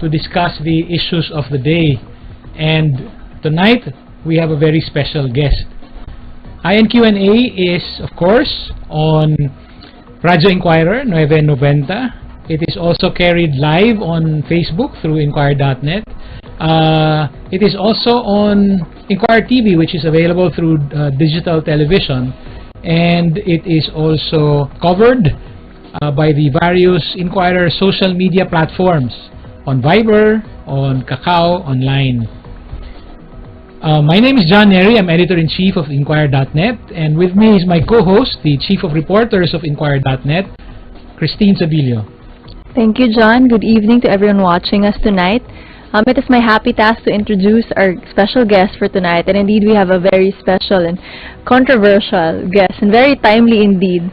to discuss the issues of the day. And tonight, we have a very special guest. INQ&A is, of course, on Radyo Inquirer 990. It is also carried live on Facebook through Inquirer.net. It is also on Inquirer TV, which is available through digital television. And it is also covered by the various Inquirer social media platforms on Viber, on Kakao, online. My name is John Neri. I'm Editor-in-Chief of Inquirer.net, and with me is my co-host, the Chief of Reporters of Inquirer.net, Christine Sabilio. Thank you, John. Good evening to everyone watching us tonight. It is my happy task to introduce our special guest for tonight, and indeed we have a very special and controversial guest, and very timely indeed.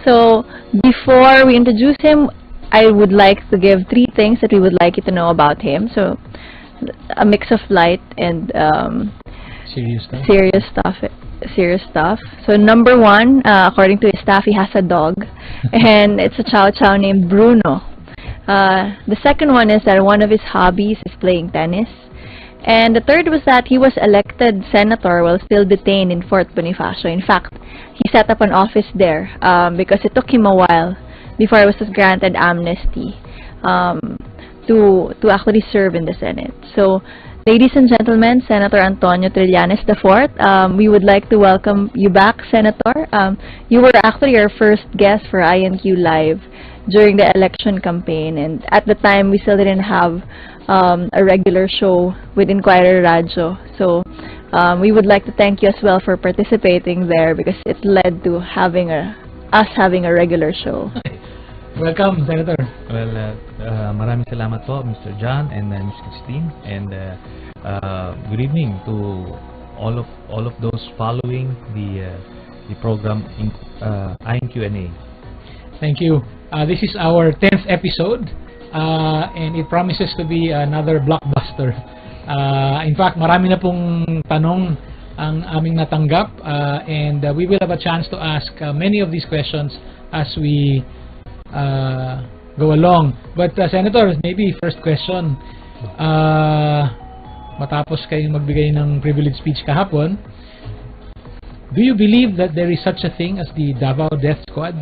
So before we introduce him, I would like to give 3 things that we would like you to know about him. So a mix of light and serious stuff. So number 1, according to his staff, he has a dog, and it's a chow chow named Bruno. The second one is that one of his hobbies is playing tennis. And the third was that he was elected senator while still detained in Fort Bonifacio. In fact, he set up an office there because it took him a while before he was granted amnesty to actually serve in the Senate. So, ladies and gentlemen, Senator Antonio Trillanes IV, we would like to welcome you back, Senator. You were actually our first guest for INQ Live during the election campaign, and at the time we still didn't have a regular show with Inquirer Radio. So we would like to thank you as well for participating there because it led to us having a regular show. Welcome, Senator. Well, maraming salamat po, Mr. John and Ms. Christine, and good evening to all of those following the program in INQ&A. Thank you. This is our 10th episode, and it promises to be another blockbuster. In fact, marami na pong tanong ang aming natanggap, and we will have a chance to ask many of these questions as we go along. But Senator, maybe first question, matapos kayong magbigay ng privilege speech kahapon, do you believe that there is such a thing as the Davao Death Squad?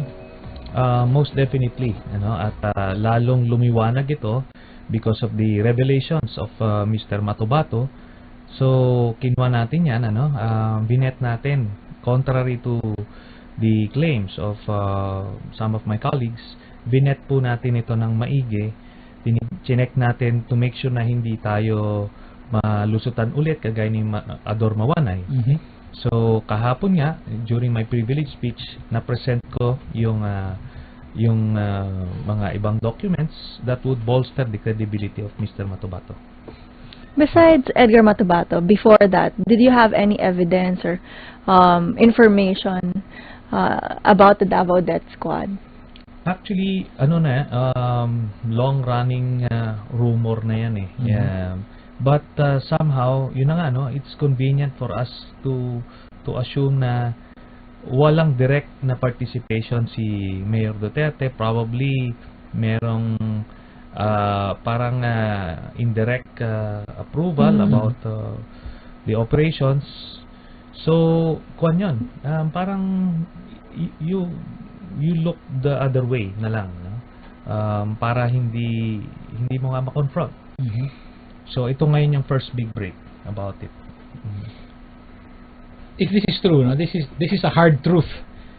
Most definitely, at lalong lumiwanag ito because of the revelations of Mr. Matobato. So, kinuha natin yan, binet natin, contrary to the claims of some of my colleagues, binet po natin ito ng maigi, chinek natin to make sure na hindi tayo malusutan ulit kagaya ni Ador Mawanay. So, kahapon nga, during my privilege speech, na-present ko yung mga ibang documents that would bolster the credibility of Mr. Matobato. Besides Edgar Matobato, before that, did you have any evidence or information about the Davao Death Squad? Actually, long-running rumor na yan eh. But somehow, yun na nga, it's convenient for us to assume na walang direct na participation si Mayor Duterte. Probably merong parang indirect approval about the operations. So, kuwan yun. Parang you look the other way na lang, para hindi mo nga ma-confront. So, ito ngayon yung first big break about it. If this is true, this is a hard truth.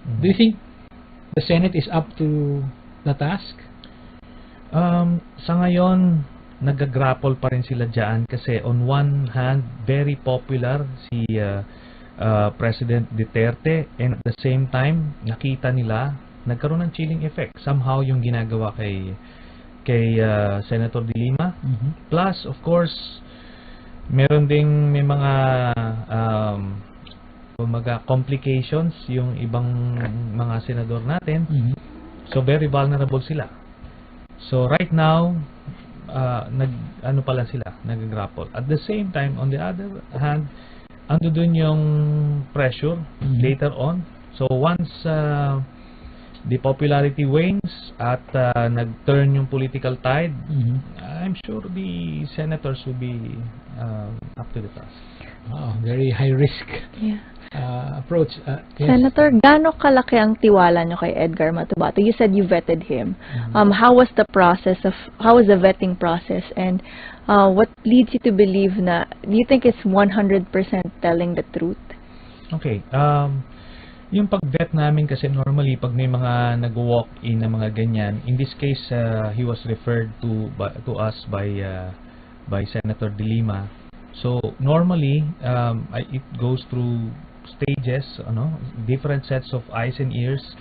Do you think the Senate is up to the task? Sa ngayon, nag-grapple pa rin sila dyan kasi on one hand, very popular si President Duterte, and at the same time, nakita nila, nagkaroon ng chilling effect somehow yung ginagawa kay Senator De Lima. Plus, of course, meron ding may mga complications yung ibang mga senador natin. So, very vulnerable sila. So, right now, nag-grapple. At the same time, on the other hand, ando dun yung pressure later on. So, once the popularity wanes at nag-turn yung political tide, I'm sure the senators will be up to the task. Wow, very high risk Yeah. approach. Yes. Senator, gaano kalaki ang tiwala nyo kay Edgar Matubato? You said you vetted him. Mm-hmm. How was the vetting process, and what leads you to believe do you think it's 100% telling the truth? Okay. Yung pag-vet namin kasi normally pag may mga nag-walk-in na mga ganyan, in this case he was referred to us by Senator De Lima. So normally it goes through stages, different sets of eyes and ears.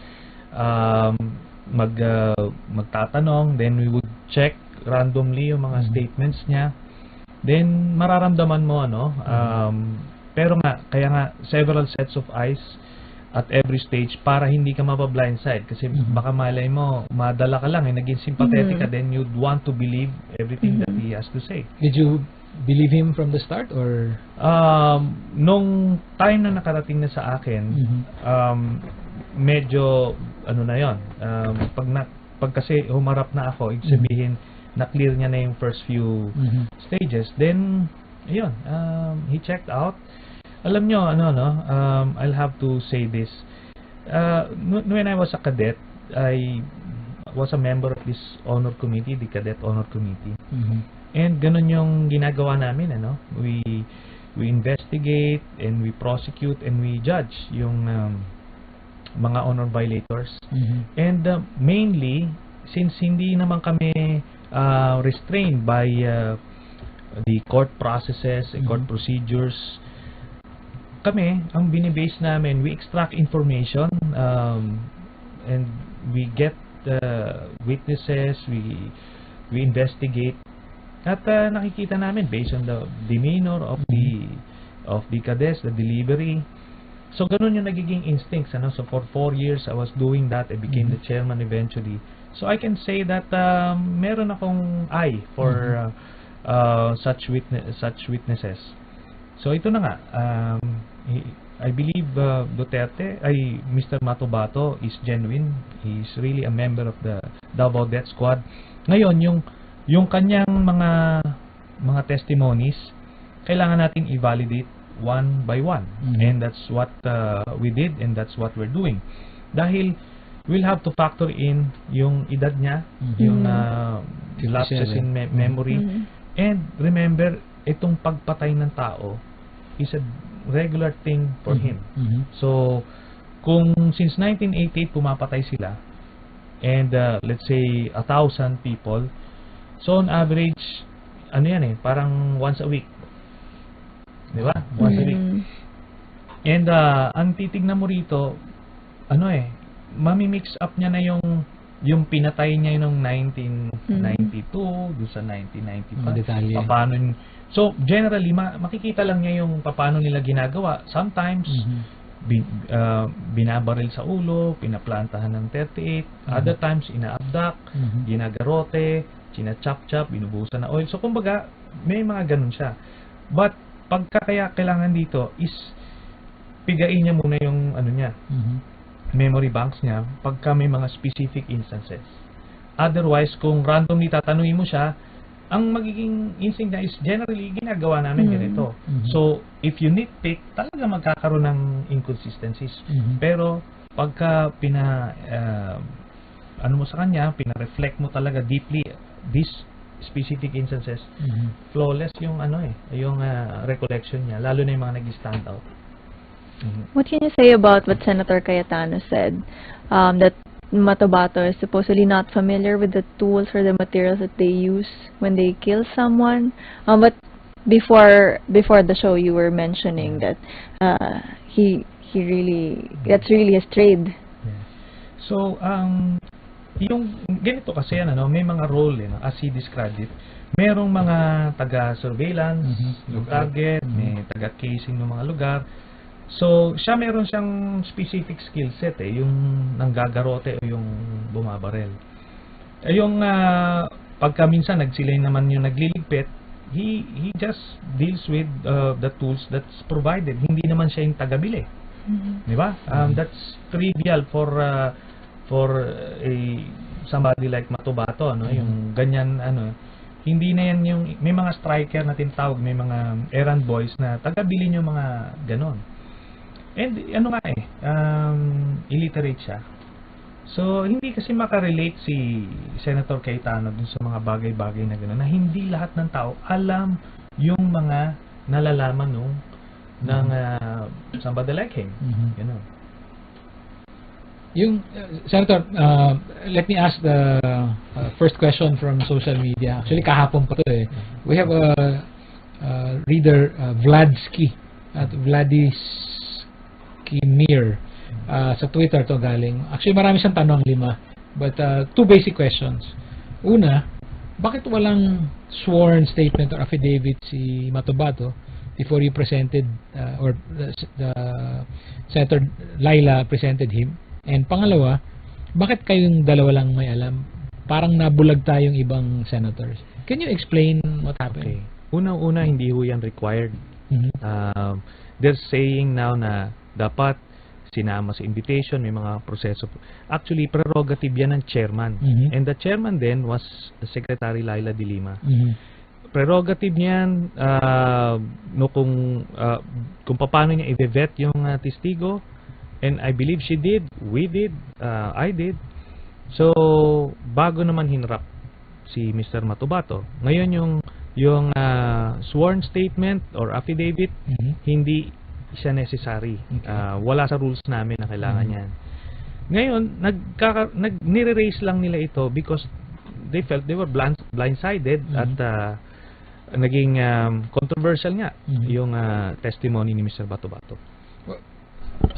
Magtatanong, then we would check randomly yung mga statements niya. Then mararamdaman mo pero nga kaya nga several sets of eyes at every stage para hindi ka mapa-blindside kasi baka malay mo madala ka lang naging sympathetic ka, then you'd want to believe everything that he has to say. Did you believe him from the start or Nung time na nakarating na sa akin, medyo na yon, pag kasi humarap na ako, ibig sabihin na clear niya na yung first few stages, then ayun, he checked out. Alam nyo, I'll have to say this. When I was a cadet, I was a member of this honor committee, the Cadet Honor Committee. And ganun yung ginagawa namin, We investigate and we prosecute and we judge yung mga honor violators. And mainly, since hindi naman kami restrained by the court processes, court procedures, kami, ang binibase namin, we extract information and we get witnesses, we investigate at nakikita namin based on the demeanor of the cadets, the delivery. So ganun yung nagiging instincts, So for 4 years I was doing that. I became the chairman eventually. So I can say that meron akong eye for such witnesses. So ito na nga, I believe Mr. Matubato is genuine. He's really a member of the Davao Death Squad. Ngayon, yung kanyang mga testimonies, kailangan natin i-validate one by one. And that's what we did, and that's what we're doing. Dahil we'll have to factor in yung edad niya, yung lapses in memory. And remember, itong pagpatay ng tao is a regular thing for him. So, kung since 1988 pumapatay sila, and let's say 1,000 people, so on average, parang once a week. Di ba? Once a week. And ang titignan mo rito, mami-mix up niya na yung pinatay niya noong 1992, doon sa 1995. Paano so generally makikita lang niya yung paano nila ginagawa. Sometimes binabaril sa ulo, pinaplantahan ng 38, other times ina-abduct, ginagarote, china-chop-chop, binubusan na oil. So kumbaga may mga ganun siya. But kaya kailangan dito is pigain niya muna yung memory banks niya pagka may mga specific instances. Otherwise, kung randomly tatanungin mo siya, ang magiging instinct niya is generally ginagawa namin ganito. So, if you nitpick, talaga magkakaroon ng inconsistencies. Pero pagka mo sa kanya, pina-reflect mo talaga deeply these specific instances, flawless yung yung recollection niya, lalo na yung mga nag-stand out. What can you say about what Senator Cayetano said, that Matubato is supposedly not familiar with the tools or the materials that they use when they kill someone? But before the show, you were mentioning that that's really his trade. So, yung ganito kasi may mga role as he described it. Merong mga taga-surveillance ng target, may taga-casing ng mga lugar. So, meron siyang specific skill set yung nanggagarote o yung bumabarel. Yung pagka minsan nagsilay naman yung nagliligpit, he just deals with the tools that's provided. Hindi naman siya yung tagabili. Di ba? That's trivial for somebody like Matubato, yung ganyan Hindi na yan yung, may mga striker na tinatawag, may mga errand boys na taga-bilin yung mga ganon. And ano nga illiterate siya. So, hindi kasi makarelate si Senator Cayetano dun sa mga bagay-bagay na gano'n, na hindi lahat ng tao alam yung mga nalalaman ng somebody like him. Gano'n. Yung, Senator, let me ask the first question from social media. Actually, kahapon pa to eh. We have a reader, Vladsky, at Vladiskimir. Sa Twitter to galing. Actually, marami siyang tanong, 5. But, 2 basic questions. Una, bakit walang sworn statement or affidavit si Matobato before you presented, or the Senator Laila presented him? And pangalawa, bakit kayong dalawa lang may alam? Parang nabulag tayong ibang senators. Can you explain what happened? Okay. Unang-una, hindi ho yan required. Mhm. They're saying now na dapat sinama sa invitation, may mga proseso. Actually, prerogative yan ng chairman. Mhm. And the chairman then was Secretary Laila de Lima. Mhm. Prerogative niyan kung paano niya i-vet yung testigo, and I believe she did, we did, I did. So, bago naman hinarap si Mr. Matobato. Ngayon yung sworn statement or affidavit, Mhm. hindi siya necessary. Okay. Wala sa rules namin na kailangan yan. Ngayon, nire-raise lang nila ito because they felt they were blindsided at naging controversial nga yung testimony ni Mr. Bato-Bato.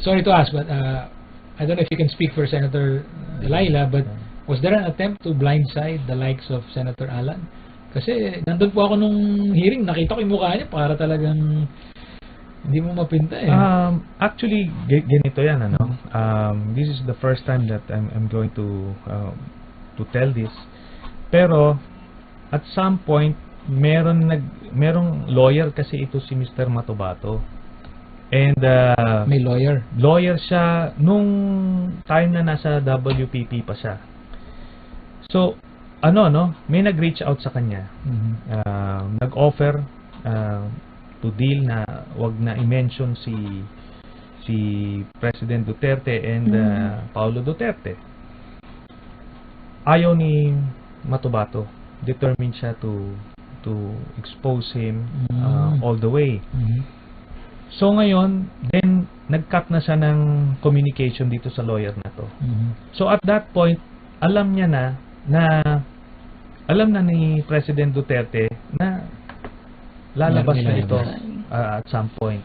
Sorry to ask, but I don't know if you can speak for Senator Laila, but was there an attempt to blindside the likes of Senator Alan? Kasi nandun po ako nung hearing, nakita ko yung mukha niya para talagang hindi mo mapinta eh. Actually, ganito yan, ano? This is the first time that I'm going to tell this. Pero at some point, merong lawyer kasi ito si Mr. Matobato. And May lawyer. lawyer siya nung time na nasa WPP pa siya. So, may nag-reach out sa kanya. Mhm. Nag-offer to deal na wag na i-mention si President Duterte and Paulo Duterte. Ayaw ni Matobato. Determined siya to expose him all the way. Mhm. So ngayon, then nag-cut na siya ng communication dito sa lawyer na to. Mhm. So at that point, alam niya alam na ni President Duterte na lalabas Meron na nilalabas. ito at some point.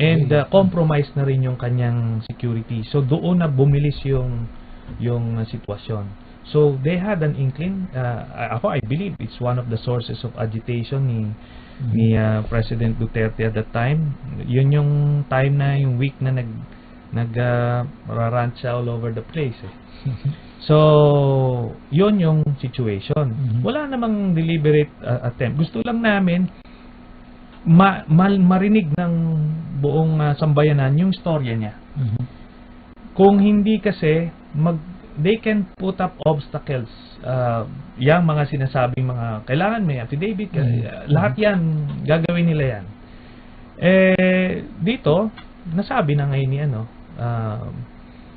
And compromise na rin yung kanyang security. So doon na bumilis yung sitwasyon. So they had an inkling. I believe it's one of the sources of agitation ni President Duterte at that time. Yun yung time na yung week na nagrarant siya all over the place eh. So yun yung situation. Wala namang deliberate attempt. Gusto lang namin marinig ng buong sambayanan yung storya niya. Mhm. Kung hindi kasi they can put up obstacles. Yang mga sinasabing mga kailangan may affidavit, lahat yan gagawin nila yan. Dito nasabi na ngayon ni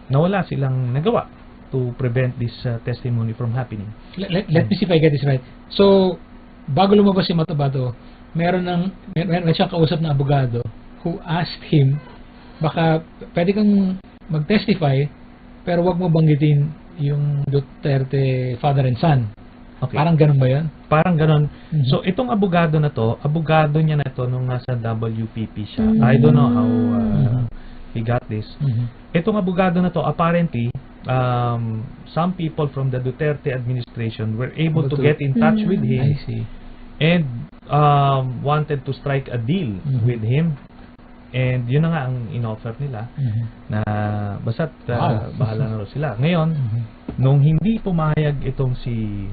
na wala silang nagawa to prevent this testimony from happening. Let me see if I get this right. So, bago lumabas si Matobato, meron siyang kausap na abogado who asked him, baka pwede kang mag-testify pero wag mo banggitin yung Duterte father and son. Okay. Parang ganun ba yan? Parang ganon. Mhm. So, itong abogado na to, abogado niya na to nung nasa WPP siya. I don't know how he got this. Mhm. Itong abogado na to, apparently, some people from the Duterte administration were able to get in touch with I him see. and wanted to strike a deal with him. And yun na nga ang in-offer nila Mhm. na basta't Wow. bahala na raw sila. Ngayon, nung hindi pumayag itong si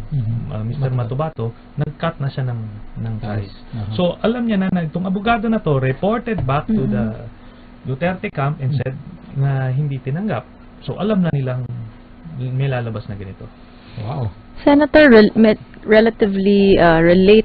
Mr. Matobato, nag-cut na siya ng ties. So, alam niya na itong abogado na to reported back to the Duterte camp and said na hindi tinanggap. So, alam na nilang may lalabas na ganito. Wow. Senator, relatively related